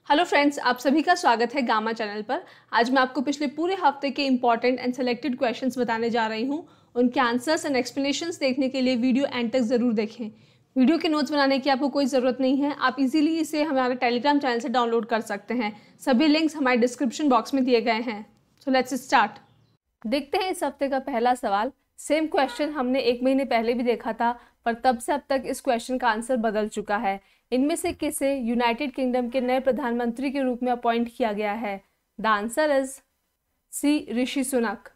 Hello friends, आप सभी का स्वागत है गामा चैनल पर। आज मैं आपको पिछले पूरे हफ्ते के इंपॉर्टेंट एंड सेलेक्टेड क्वेश्चंस बताने जा रही हूं। उनके आंसर्स एंड एक्सप्लेनेशंस देखने के लिए वीडियो एंड तक ज़रूर देखें। वीडियो के नोट्स बनाने की आपको कोई ज़रूरत नहीं है, आप इजीली इसे हमारे टेलीग्राम चैनल से डाउनलोड कर सकते हैं। सभी लिंक्स हमारे डिस्क्रिप्शन बॉक्स में दिए गए हैं। So let's start. देखते हैं इस हफ्ते का पहला सवाल। सेम क्वेश्चन हमने एक महीने पहले भी देखा था, पर तब से अब तक इस क्वेश्चन का आंसर बदल चुका है। इनमें से किसे यूनाइटेड किंगडम के नए प्रधानमंत्री के रूप में अपॉइंट किया गया है? द आंसर इज सी, ऋषि सुनक।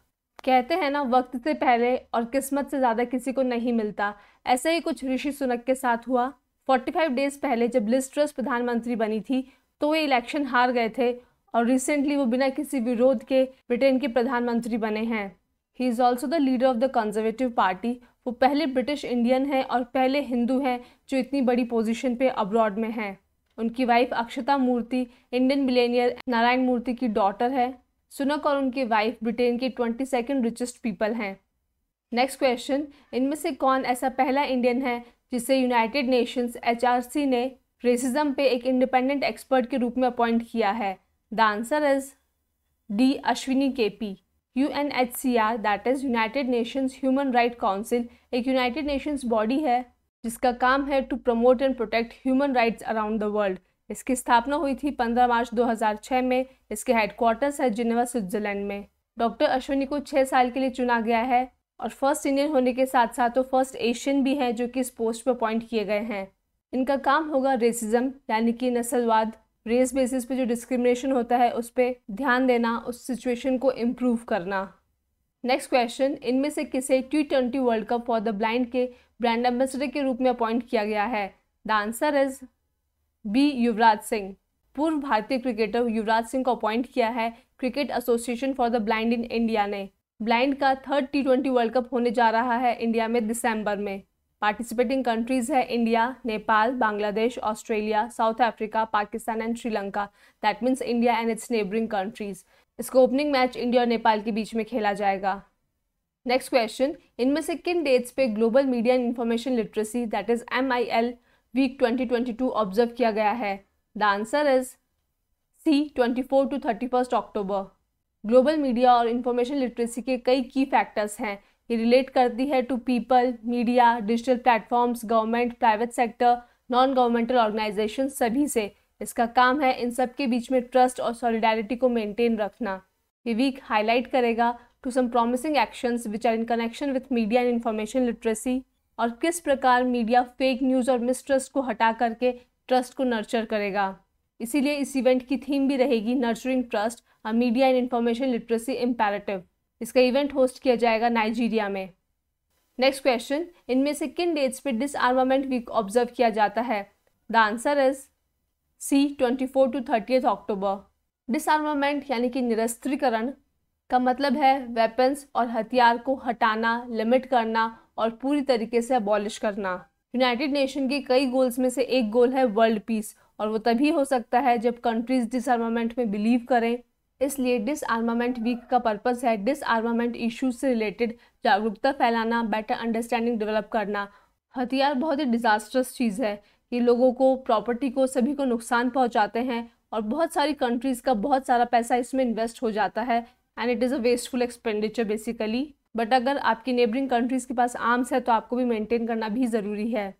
कहते हैं ना, वक्त से पहले और किस्मत से ज़्यादा किसी को नहीं मिलता। ऐसा ही कुछ ऋषि सुनक के साथ हुआ। 45 डेज पहले जब लिज ट्रस प्रधानमंत्री बनी थी तो वे इलेक्शन हार गए थे और रिसेंटली वो बिना किसी विरोध के ब्रिटेन के प्रधानमंत्री बने हैं। He is also the leader of the conservative party. वो पहले ब्रिटिश इंडियन हैं और पहले हिंदू हैं जो इतनी बड़ी पोजीशन पे अब्रॉड में हैं। उनकी वाइफ अक्षता मूर्ति इंडियन बिलियनियर नारायण मूर्ति की डॉटर है। सुनक और उनकी वाइफ ब्रिटेन के 22nd रिचेस्ट पीपल हैं। नेक्स्ट क्वेश्चन, इनमें से कौन ऐसा पहला इंडियन है जिसे यूनाइटेड नेशंस HRC ने रेसिज्म पे एक इंडिपेंडेंट एक्सपर्ट के रूप में अपॉइंट किया है? The answer is D, Ashwini KP। UNHCR that is United Nations Human Right Council एक यूनाइटेड नेशंस बॉडी है जिसका काम है to promote and protect human rights around the world. इसकी स्थापना हुई थी 15 मार्च 2006 में। इसके हेडक्वार्टर्स है जिनेवा, स्विट्जरलैंड में। डॉक्टर अश्विनी को 6 साल के लिए चुना गया है और फर्स्ट इंडियन होने के साथ साथ वो फर्स्ट एशियन भी हैं जो कि इस पोस्ट पर अपॉइंट किए गए हैं। इनका काम होगा रेसिज्म यानी कि नस्लवाद, रेस बेसिस पे जो डिस्क्रिमिनेशन होता है उस पर ध्यान देना, उस सिचुएशन को इम्प्रूव करना। नेक्स्ट क्वेश्चन, इनमें से किसे T20 world cup for the blind के ब्रांड एम्बेसडर के रूप में अपॉइंट किया गया है? The answer is B, Yuvraj Singh. पूर्व भारतीय क्रिकेटर युवराज सिंह को अपॉइंट किया है cricket association for the blind in India ने। ब्लाइंड का 3rd T20 वर्ल्ड कप होने जा रहा है इंडिया में दिसंबर में। पार्टिसिपेटिंग कंट्रीज है India, Nepal, Bangladesh, Australia, south Africa, Pakistan and Sri Lanka. That means India and it's neighbouring countries. इसका ओपनिंग मैच इंडिया और नेपाल के बीच में खेला जाएगा। नेक्स्ट क्वेश्चन, इनमें से किन डेट्स पे global media and information literacy that is MIL week 2022 observe किया गया है? The answer is C, 24 to 31 अक्टूबर। ग्लोबल मीडिया और इंफॉर्मेशन लिटरेसी के कई की फैक्टर्स हैं। ये रिलेट करती है to people, media, digital platforms, government, private sector, non governmental organization, सभी से। इसका काम है इन सब के बीच में ट्रस्ट और सॉलिडारिटी को मेंटेन रखना। ये वीक हाईलाइट करेगा to some promising actions which are in connection with media and information literacy और किस प्रकार मीडिया फेक न्यूज़ और मिसट्रस्ट को हटा करके ट्रस्ट को नर्चर करेगा। इसीलिए इस इवेंट की थीम भी रहेगी nurturing trust, a media and information literacy imperative. इसका इवेंट होस्ट किया जाएगा नाइजीरिया में। नेक्स्ट क्वेश्चन, इनमें से किन डेट्स पे डिसआर्मामेंट वीक ऑब्जर्व किया जाता है? The answer is C, 24 to 30 अक्टूबर। डिसआर्मामेंट यानी कि निरस्त्रीकरण का मतलब है वेपन्स और हथियार को हटाना, लिमिट करना और पूरी तरीके से अबॉलिश करना। यूनाइटेड नेशन के कई गोल्स में से एक गोल है वर्ल्ड पीस और वो तभी हो सकता है जब कंट्रीज डिसआर्मामेंट में बिलीव करें। इसलिए डिसआर्मामेंट वीक का पर्पस है डिसआर्मामेंट इश्यूज से रिलेटेड जागरूकता फैलाना, बेटर अंडरस्टैंडिंग डेवलप करना। हथियार बहुत ही डिजास्टर्स चीज़ है। ये लोगों को, प्रॉपर्टी को, सभी को नुकसान पहुंचाते हैं और बहुत सारी कंट्रीज़ का बहुत सारा पैसा इसमें इन्वेस्ट हो जाता है and it is a wasteful expenditure basically. But अगर आपकी नेबरिंग कंट्रीज़ के पास आर्म्स है तो आपको भी मेंटेन करना भी ज़रूरी है।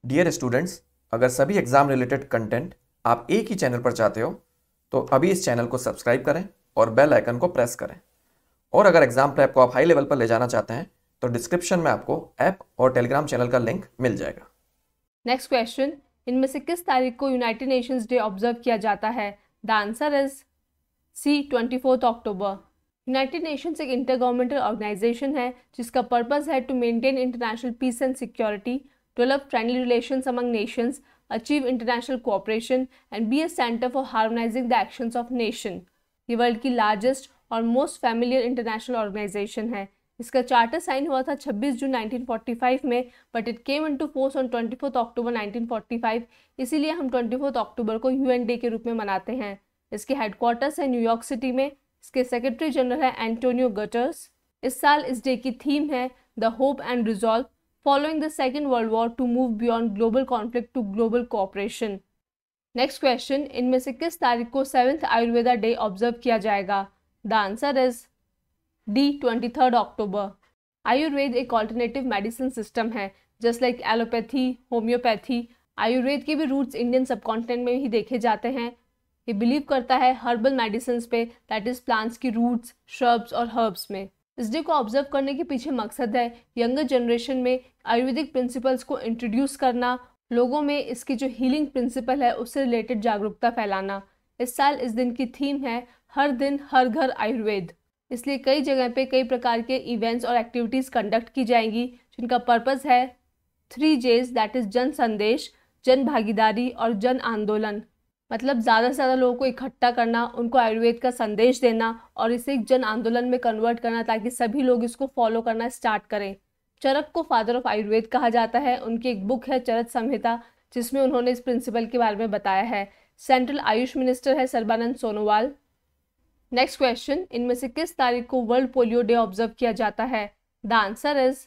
डियर स्टूडेंट्स, अगर सभी एग्जाम रिलेटेड कंटेंट आप एक ही चैनल पर चाहते हो तो अभी इस चैनल को सब्सक्राइब करें और बेल आइकन को प्रेस करें। और अगर एग्जाम प्रेप को आप हाई लेवल पर ले जाना चाहते हैं तो डिस्क्रिप्शन में आपको ऐप और टेलीग्राम चैनल का लिंक मिल जाएगा। नेक्स्ट क्वेश्चन, इनमें से किस तारीख को यूनाइटेड नेशंस डे ऑब्जर्व किया जाता है? द आंसर इज सी, 24 अक्टूबर। यूनाइटेड नेशंस एक इंटर गवर्नमेंटल ऑर्गेनाइजेशन है जिसका पर्पस है to maintain international peace and security, develop friendly relations among nations, achieve international cooperation and be a center for harmonizing the actions of nation। ये world की largest और most familiar international organisation है। इसका charter sign हुआ था 26 जून 1945 में, but it came into force on 24 अक्टूबर 1945। इसीलिए हम 24 अक्टूबर को UN डे के रूप में मनाते हैं। इसके हेडक्वार्टर्स है न्यूयॉर्क सिटी में। इसके सेक्रेटरी जनरल है एंटोनियो गटर्स। इस साल इस डे की थीम है the hope and resolve following the Second World War to move beyond global conflict to global cooperation। Next question, इनमें से किस तारीख को 7th आयुर्वेदा डे ऑब्जर्व किया जाएगा? द आंसर इज डी 23 अक्टूबर। आयुर्वेद एक ऑल्टरनेटिव मेडिसिन सिस्टम है, just like allopathy, homeopathy. Ayurveda के भी रूट्स इंडियन सबकॉन्टिनेंट में ही देखे जाते हैं। ये बिलीव करता है हर्बल मेडिसिन पे, दैट इज प्लांट्स की रूट्स, श्रब्स और हर्ब्स में। इस डे को ऑब्जर्व करने के पीछे मकसद है यंगर जनरेशन में आयुर्वेदिक प्रिंसिपल्स को इंट्रोड्यूस करना, लोगों में इसकी जो हीलिंग प्रिंसिपल है उससे रिलेटेड जागरूकता फैलाना। इस साल इस दिन की थीम है हर दिन हर घर आयुर्वेद, इसलिए कई जगह पे कई प्रकार के इवेंट्स और एक्टिविटीज़ कंडक्ट की जाएंगी जिनका पर्पस है 3Js, दैट इज जन संदेश, जन भागीदारी और जन आंदोलन। मतलब ज़्यादा से ज़्यादा लोगों को इकट्ठा करना, उनको आयुर्वेद का संदेश देना और इसे एक जन आंदोलन में कन्वर्ट करना ताकि सभी लोग इसको फॉलो करना स्टार्ट करें। चरक को फादर ऑफ आयुर्वेद कहा जाता है। उनकी एक बुक है चरक संहिता, जिसमें उन्होंने इस प्रिंसिपल के बारे में बताया है। सेंट्रल आयुष मिनिस्टर है सर्बानंद सोनोवाल। नेक्स्ट क्वेश्चन, इनमें से किस तारीख को वर्ल्ड पोलियो डे ऑब्जर्व किया जाता है? The answer is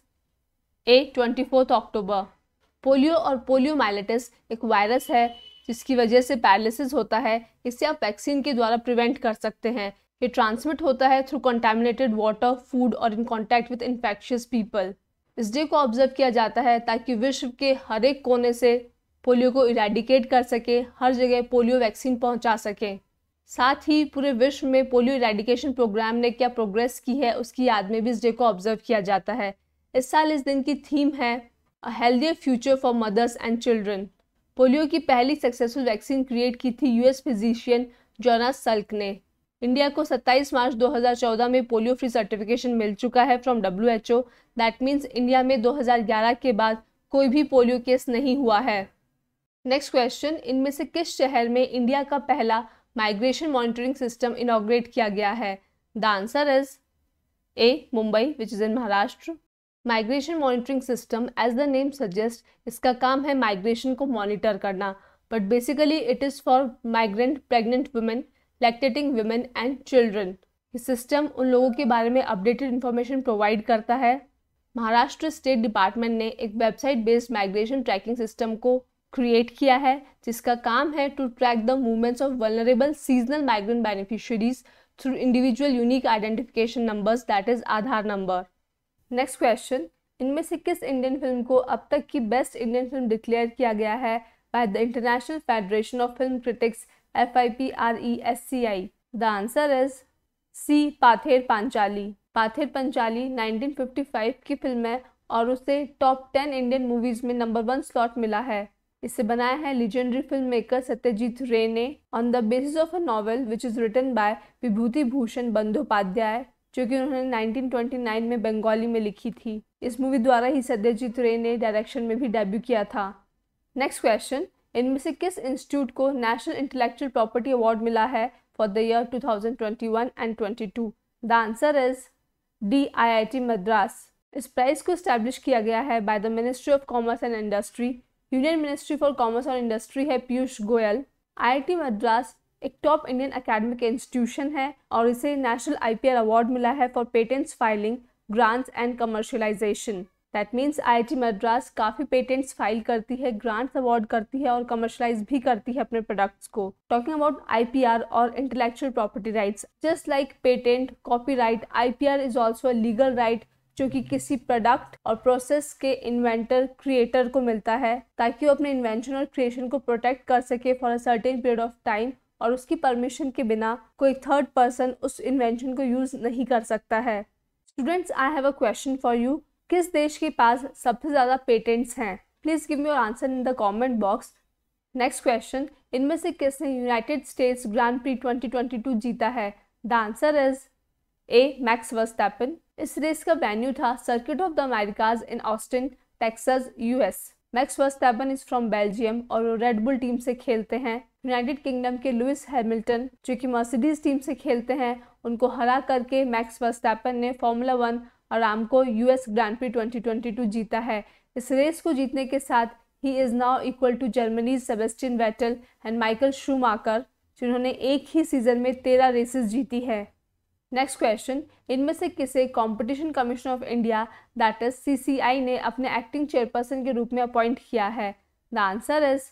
A 24 October. Polio और पोलियोमाइलिटिस एक वायरस है जिसकी वजह से पैरालिसिस होता है। इसे आप वैक्सीन के द्वारा प्रिवेंट कर सकते हैं। ये ट्रांसमिट होता है थ्रू कंटामिनेटेड वाटर, फूड और in contact with infectious people. इस डे को ऑब्जर्व किया जाता है ताकि विश्व के हर एक कोने से पोलियो को इरेडिकेट कर सके, हर जगह पोलियो वैक्सीन पहुंचा सके। साथ ही पूरे विश्व में पोलियो इरेडिकेशन प्रोग्राम ने क्या प्रोग्रेस की है उसकी याद में भी इस डे को ऑब्जर्व किया जाता है। इस साल इस दिन की थीम है अ healthier future for mothers and children. Polio की पहली सक्सेसफुल वैक्सीन क्रिएट की थी यूएस फिजिशियन जोनास सल्क ने। इंडिया को 27 मार्च 2014 में पोलियो फ्री सर्टिफिकेशन मिल चुका है from WHO। That means India में 2011 के बाद कोई भी पोलियो केस नहीं हुआ है। नेक्स्ट क्वेश्चन, इनमें से किस शहर में इंडिया का पहला माइग्रेशन मॉनिटरिंग सिस्टम इनॉग्रेट किया गया है? The answer is A Mumbai, which is in Maharashtra. Migration monitoring system, as the name suggest, इसका काम है माइग्रेशन को मॉनिटर करना, but basically it is for migrant pregnant women, lactating women and children. ये system उन लोगों के बारे में अपडेटेड इन्फॉर्मेशन प्रोवाइड करता है। महाराष्ट्र स्टेट डिपार्टमेंट ने एक website based migration tracking system को क्रिएट किया है जिसका काम है to track the movements of vulnerable seasonal migrant beneficiaries through individual unique identification numbers, that is Aadhaar number. Next question, इनमें से किस इंडियन फिल्म को अब तक की बेस्ट इंडियन फिल्म डिक्लेयर किया गया है by the International Federation of Film Critics FIPRESCI? The answer is C Pather Panchali. Pather Panchali 1955 की फिल्म है और उसे टॉप 10 इंडियन मूवीज में नंबर 1 स्लॉट मिला है। इसे बनाया है legendary film maker Satyajit Ray ने on the basis of a novel which is written by Bibhuti Bhushan Bandopadhyay, जो कि उन्होंने 1929 में बंगाली में लिखी थी। इस मूवी द्वारा ही सत्यजीत रे ने डायरेक्शन में भी डेब्यू किया था। नेक्स्ट क्वेश्चन, इनमें से किस इंस्टीट्यूट को नेशनल इंटेलेक्चुअल प्रॉपर्टी अवार्ड मिला है for the year 2021 and 22? The answer is D IIT Madras. इस प्राइज को स्टैब्लिश किया गया है by the ministry of commerce and industry. Union ministry for commerce और इंडस्ट्री है पीयूष गोयल। IIT मद्रास एक टॉप इंडियन एकेडमिक इंस्टीट्यूशन है और इसे नेशनल IPR अवार्ड मिला है for patents filing, grants and commercialisation. That means IIT Madras काफ़ी पेटेंट्स फाइल करती है, ग्रांट्स अवार्ड करती है और कमर्शलाइज भी करती है अपने प्रोडक्ट्स को। टॉकिंग अबाउट IPR और intellectual property rights, just like patent, copyright, IPR is also a legal right जो कि किसी प्रोडक्ट और प्रोसेस के इन्वेंटर, क्रिएटर को मिलता है ताकि वो अपने इन्वेंशन और क्रिएशन को प्रोटेक्ट कर सके for a certain period of time और उसकी परमिशन के बिना कोई थर्ड पर्सन उस इन्वेंशन को यूज़ नहीं कर सकता है। Students, I have a question for you. किस देश के पास सबसे ज़्यादा पेटेंट्स हैं? Please give me your answer in the comment box. Next question, इनमें से किसने यूनाइटेड स्टेट्स ग्रांड प्री 2022 जीता है? The answer is A Max Verstappen. इस रेस का वेन्यू था Circuit of the Americas in Austin, Texas, US। Max Verstappen is from Belgium और वो रेड बुल टीम से खेलते हैं। यूनाइटेड किंगडम के लुइस हैमिल्टन जो कि मर्सिडीज टीम से खेलते हैं, उनको हरा करके मैक्स वर्स्टैपन ने formula 1 Aramco US grand prix 2022 जीता है। इस रेस को जीतने के साथ ही is now equal to Germany's Sebastian Vettel and Michael Schumacher, जिन्होंने एक ही सीजन में 13 रेसेस जीती है। नेक्स्ट क्वेश्चन, इनमें से किसे competition Commission of India that is CCI ने अपने एक्टिंग चेयरपर्सन के रूप में अपॉइंट किया है? The answer is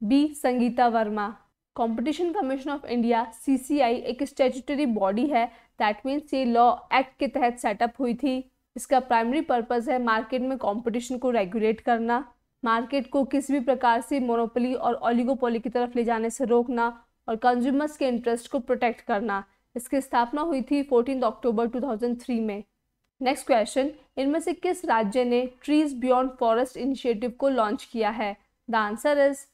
B Sangeeta Verma. Competition Commission of India CCI एक स्टैट्यूटरी बॉडी है, दैट मीन्स ये लॉ एक्ट के तहत सेटअप हुई थी। इसका प्राइमरी पर्पस है मार्केट में कंपटीशन को रेगुलेट करना, मार्केट को किसी भी प्रकार से मोनोपोली और ओलिगोपोली की तरफ ले जाने से रोकना और कंज्यूमर्स के इंटरेस्ट को प्रोटेक्ट करना। इसकी स्थापना हुई थी 14 अक्टूबर 2003 में। नेक्स्ट क्वेश्चन, इनमें से किस राज्य ने ट्रीज बियॉन्ड फॉरेस्ट इनिशिएटिव को लॉन्च किया है? The answer is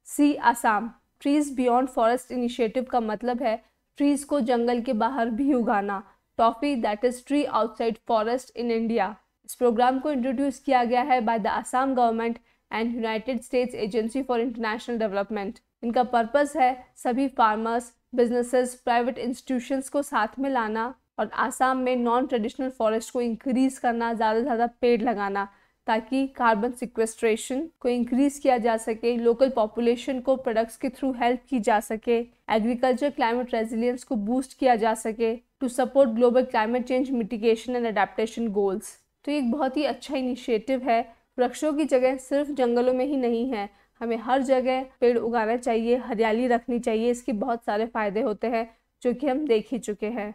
C Assam. Trees beyond forest initiative का मतलब है ट्रीज को जंगल के बाहर भी उगाना। Toffee that is tree outside forest in India. इस प्रोग्राम को इंट्रोड्यूस किया गया है by the Assam government and United states agency for international development. इनका पर्पस है सभी फार्मर्स, बिजनेसेस, प्राइवेट इंस्टीट्यूशंस को साथ में लाना और आसाम में नॉन ट्रेडिशनल फॉरेस्ट को इंक्रीज करना, ज़्यादा से ज़्यादा पेड़ लगाना ताकि कार्बन सिक्वेस्ट्रेशन को इंक्रीज किया जा सके, लोकल पॉपुलेशन को प्रोडक्ट्स के थ्रू हेल्प की जा सके, एग्रीकल्चर क्लाइमेट रेजिलियंस को बूस्ट किया जा सके, to support global climate change mitigation and adaptation goals. तो ये एक बहुत ही अच्छा इनिशिएटिव है। वृक्षों की जगह सिर्फ जंगलों में ही नहीं है, हमें हर जगह पेड़ उगाना चाहिए, हरियाली रखनी चाहिए। इसके बहुत सारे फायदे होते हैं जो कि हम देख ही चुके हैं।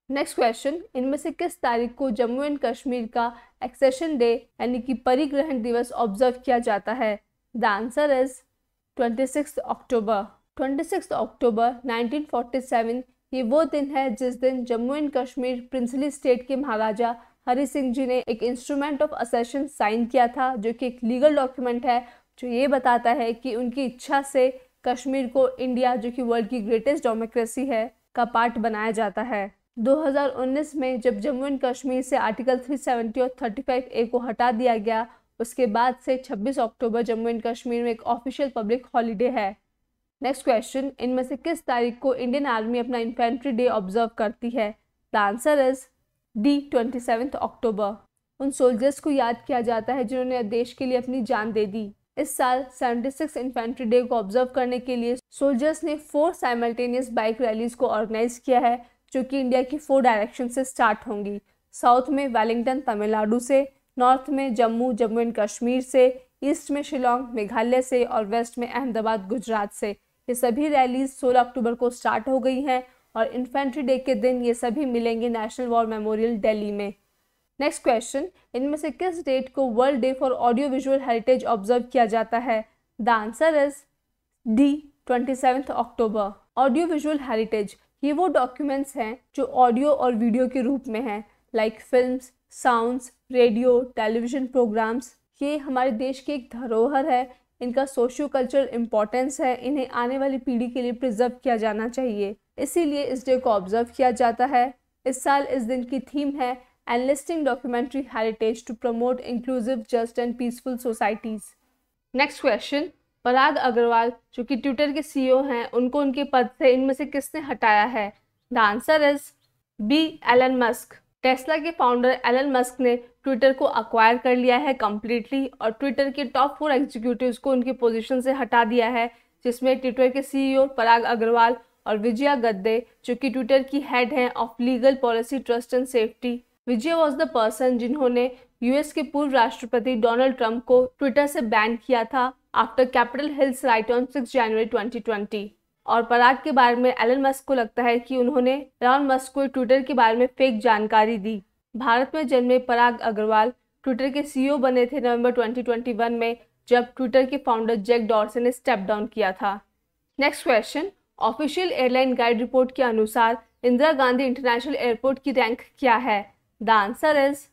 नेक्स्ट क्वेश्चन, इनमें से किस तारीख को जम्मू एंड कश्मीर का एक्सेशन डे यानी कि परिग्रहण दिवस ऑब्जर्व किया जाता है? द आंसर इज 26 अक्टूबर। 26 अक्टूबर 1947 ये वो दिन है जिस दिन Jammu and Kashmir princely state के महाराजा हरि सिंह जी ने एक इंस्ट्रूमेंट ऑफ असेशन साइन किया था, जो कि एक लीगल डॉक्यूमेंट है जो ये बताता है कि उनकी इच्छा से कश्मीर को इंडिया, जो कि वर्ल्ड की ग्रेटेस्ट डेमोक्रेसी है, का पार्ट बनाया जाता है। 2019 में जब जम्मू एंड कश्मीर से आर्टिकल 370 और 35A को हटा दिया गया, उसके बाद से 26 अक्टूबर जम्मू एंड कश्मीर में एक ऑफिशियल पब्लिक हॉलीडे है। नेक्स्ट क्वेश्चन, इनमें से किस तारीख को इंडियन आर्मी अपना इन्फेंट्री डे ऑब्जर्व करती है? द आंसर इज डी 27 अक्टूबर। उन सोल्जर्स को याद किया जाता है जिन्होंने देश के लिए अपनी जान दे दी। इस साल 76 इन्फेंट्री डे को ऑब्जर्व करने के लिए सोल्जर्स ने 4 साइमल्टेनियस बाइक रैलीज को ऑर्गेनाइज किया है, जो कि इंडिया की 4 डायरेक्शन से स्टार्ट होंगी। साउथ में वेलिंगटन तमिलनाडु से, नॉर्थ में जम्मू एंड कश्मीर से, ईस्ट में शिलोंग मेघालय से और वेस्ट में अहमदाबाद गुजरात से। ये सभी रैलीज 16 अक्टूबर को स्टार्ट हो गई हैं और इन्फेंट्री डे के दिन ये सभी मिलेंगे नेशनल वॉर मेमोरियल दिल्ली में। नेक्स्ट क्वेश्चन, इनमें से किस डेट को world day for audio visual heritage observe किया जाता है? The answer is D 27 October. Audio visual heritage ये वो डॉक्यूमेंट्स हैं जो ऑडियो और वीडियो के रूप में हैं, like films, sounds, radio, television programs. ये हमारे देश की एक धरोहर है, इनका सोशियो कल्चरल इम्पोर्टेंस है, इन्हें आने वाली पीढ़ी के लिए प्रिजर्व किया जाना चाहिए, इसीलिए इस डे को ऑब्जर्व किया जाता है। इस साल इस दिन की थीम है enlisting documentary heritage to promote inclusive, just and peaceful societies. Next question, Parag Agrawal जो कि ट्विटर के CEO हैं, उनको उनके पद से इनमें से किसने हटाया है? The answer is B Elon Musk. Tesla के फाउंडर एलन मस्क ने ट्विटर को अक्वायर कर लिया है कम्प्लीटली और ट्विटर के टॉप 4 एग्जीक्यूटिव्स को उनकी पोजीशन से हटा दिया है, जिसमें ट्विटर के CEO पराग अग्रवाल और विजया गद्दे जो कि ट्विटर की हेड हैं of legal policy, trust and safety. Vijay was the person जिन्होंने US के पूर्व राष्ट्रपति डोनाल्ड ट्रंप को ट्विटर से बैन किया था after capital hills right on 6 जनवरी 2020। और पराग के बारे में एलन मस्क को लगता है कि उन्होंने एलन मस्क को ट्विटर के बारे में फेक जानकारी दी। भारत में जन्मे पराग अग्रवाल ट्विटर के CEO बने थे नवंबर 2021 में, जब ट्विटर के फाउंडर जैक डॉर्सन ने स्टेप डाउन किया था। Next question, official airline guide report के अनुसार इंदिरा गांधी इंटरनेशनल एयरपोर्ट की रैंक क्या है? The answer is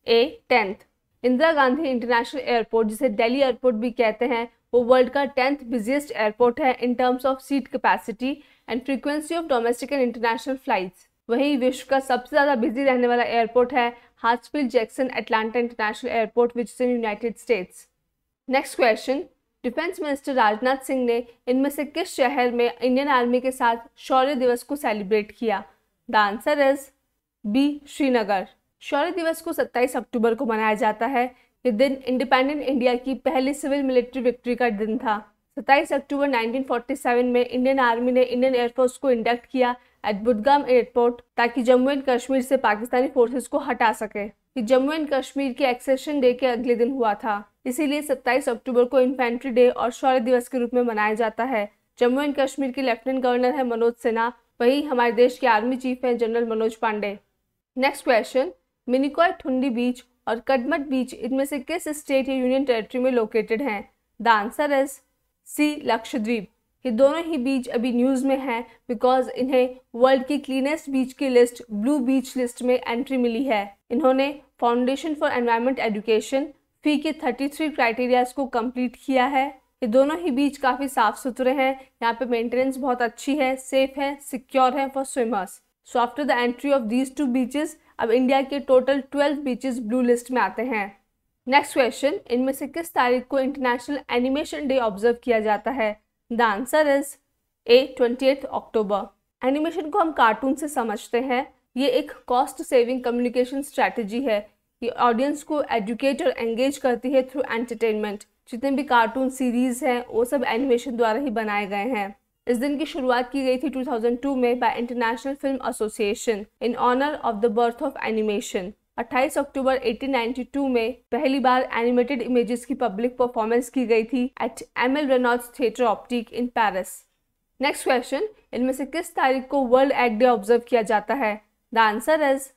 A 10th। Indira Gandhi international airport, जिसे दिल्ली एयरपोर्ट भी कहते हैं, वो वर्ल्ड का 10th बिजिएस्ट एयरपोर्ट है in terms of seat capacity and frequency of domestic and international flights. वहीं विश्व का सबसे ज़्यादा बिजी रहने वाला एयरपोर्ट है Hartsfield Jackson Atlanta international airport which is in United States. Next question, defence minister Rajnath Singh ने इनमें से किस शहर में इंडियन आर्मी के साथ शौर्य दिवस को सेलिब्रेट किया? The answer is B Srinagar. Shaurya Diwas को 27 अक्टूबर को मनाया जाता है। ये दिन इंडिपेंडेंट इंडिया की पहली सिविल मिलिट्री विक्ट्री का दिन था। 27 अक्टूबर 1947 में इंडियन आर्मी ने इंडियन एयरफोर्स को इंडक्ट किया एट बुडगाम एयरपोर्ट ताकि जम्मू एंड कश्मीर से पाकिस्तानी फोर्सेस को हटा सके। ये जम्मू एंड कश्मीर के एक्सेशन डे के अगले दिन हुआ था, इसीलिए 27 अक्टूबर को इन्फेंट्री डे और शौर्य दिवस के रूप में मनाया जाता है। जम्मू एंड कश्मीर के लेफ्टिनेंट गवर्नर है मनोज सिन्हा, वही हमारे देश के आर्मी चीफ हैं general Manoj Pande. Next question, Minicoy Thundi beach और कदमत बीच इनमें से किस स्टेट या यूनियन टेरिटरी में लोकेटेड हैं? The answer is C, Lakshadweep. ये दोनों ही बीच अभी न्यूज़ में हैं बिकॉज इन्हें वर्ल्ड की क्लीनेस्ट बीच की लिस्ट ब्लू बीच लिस्ट में एंट्री मिली है। इन्होंने फाउंडेशन फॉर एनवायरमेंट एजुकेशन फी के 33 क्राइटेरियाज को कंप्लीट किया है। ये दोनों ही बीच काफ़ी साफ सुथरे हैं, यहाँ पे मेंटेनेंस बहुत अच्छी है, सेफ है, सिक्योर है for swimmers. So after the entry of these 2 beaches अब इंडिया के टोटल 12 बीचेस ब्लू लिस्ट में आते हैं। नेक्स्ट क्वेश्चन, इनमें से किस तारीख को इंटरनेशनल एनिमेशन डे ऑब्जर्व किया जाता है? The answer is A, 28 October. Animation को हम कार्टून से समझते हैं। ये एक कॉस्ट सेविंग कम्युनिकेशन स्ट्रैटेजी है। ये ऑडियंस को एजुकेट और एंगेज करती है थ्रू एंटरटेनमेंट। जितने भी कार्टून सीरीज हैं वो सब एनिमेशन द्वारा ही बनाए गए हैं। इस दिन की शुरुआत की गई थी 2002 में by International Film Association in honour of the birth of animation. 28 अक्टूबर 1892 में पहली बार एनिमेटेड इमेजेस की पब्लिक परफॉर्मेंस की गई थी at Emile Reynaud's Theatre Optique in Paris. Next question, इनमें से किस तारीख को वर्ल्ड एग डे ऑब्जर्व किया जाता है? द आंसर इज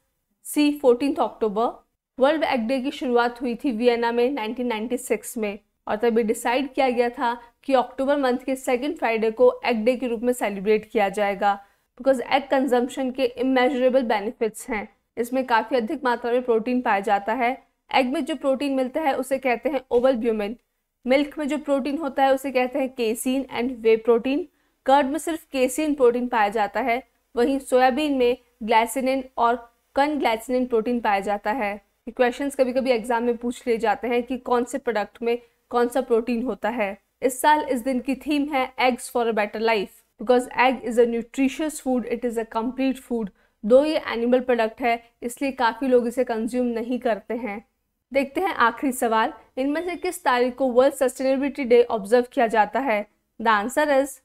सी, 14 अक्टूबर। वर्ल्ड एग डे की शुरुआत हुई थी वियना में 1996 में और तभी डिसाइड किया गया था कि अक्टूबर मंथ के सेकेंड फ्राइडे को एग डे के रूप में सेलिब्रेट किया जाएगा बिकॉज एग कंजम्पशन के इमेजरेबल बेनिफिट्स हैं। इसमें काफ़ी अधिक मात्रा में प्रोटीन पाया जाता है। एग में जो प्रोटीन मिलता है उसे कहते हैं ओवलब्यूमिन। मिल्क में जो प्रोटीन होता है उसे कहते हैं casein and whey protein. Curd में सिर्फ केसीन प्रोटीन पाया जाता है, वहीं सोयाबीन में ग्लाइसिनिन और कनग्लाइसिनिन प्रोटीन पाया जाता है। ये क्वेश्चंस कभी कभी एग्जाम में पूछ लिए जाते हैं कि कौन से प्रोडक्ट में कौन सा प्रोटीन होता है। इस साल इस दिन की थीम है eggs for a better life because egg is a nutritious food, it is a complete food. दो ये एनिमल प्रोडक्ट है इसलिए काफ़ी लोग इसे कंज्यूम नहीं करते हैं। देखते हैं आखिरी सवाल, इनमें से किस तारीख को वर्ल्ड सस्टेनेबिलिटी डे ऑब्जर्व किया जाता है? The answer is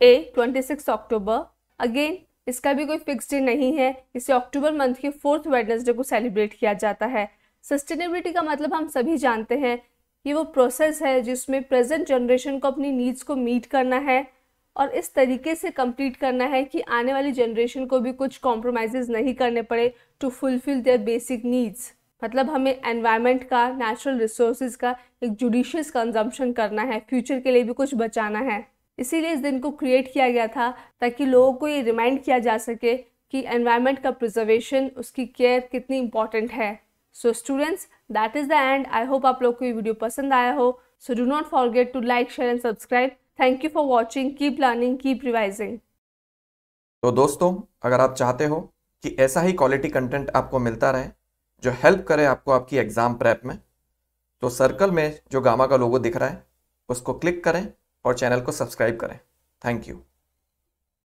A, 26 October. Again इसका भी कोई फिक्स डे नहीं है, इसे अक्टूबर मंथ के 4th वेडनेसडे को सेलिब्रेट किया जाता है। सस्टेनेबिलिटी का मतलब हम सभी जानते हैं, ये वो प्रोसेस है जिसमें प्रेजेंट जनरेशन को अपनी नीड्स को मीट करना है और इस तरीके से कंप्लीट करना है कि आने वाली जनरेशन को भी कुछ कॉम्प्रोमाइज़ नहीं करने पड़े to fulfil their basic needs. मतलब हमें एनवायरनमेंट का, नेचुरल रिसोर्सेज का एक जुडिशियस कंजम्पशन करना है, फ्यूचर के लिए भी कुछ बचाना है। इसीलिए इस दिन को क्रिएट किया गया था ताकि लोगों को ये रिमाइंड किया जा सके कि एनवायरनमेंट का प्रिजर्वेशन, उसकी केयर कितनी इंपॉर्टेंट है। So students, that is the end. I hope आप लोग को ये वीडियो पसंद आया हो। So do not forget to like, share and subscribe. Thank you for watching. Keep learning, keep revising. तो दोस्तों, अगर आप चाहते हो कि ऐसा ही क्वालिटी कंटेंट आपको मिलता रहे जो हेल्प करे आपको आपकी एग्जाम प्रेप में, तो सर्कल में जो गामा का लोगो दिख रहा है उसको क्लिक करें और चैनल को सब्सक्राइब करें। Thank you.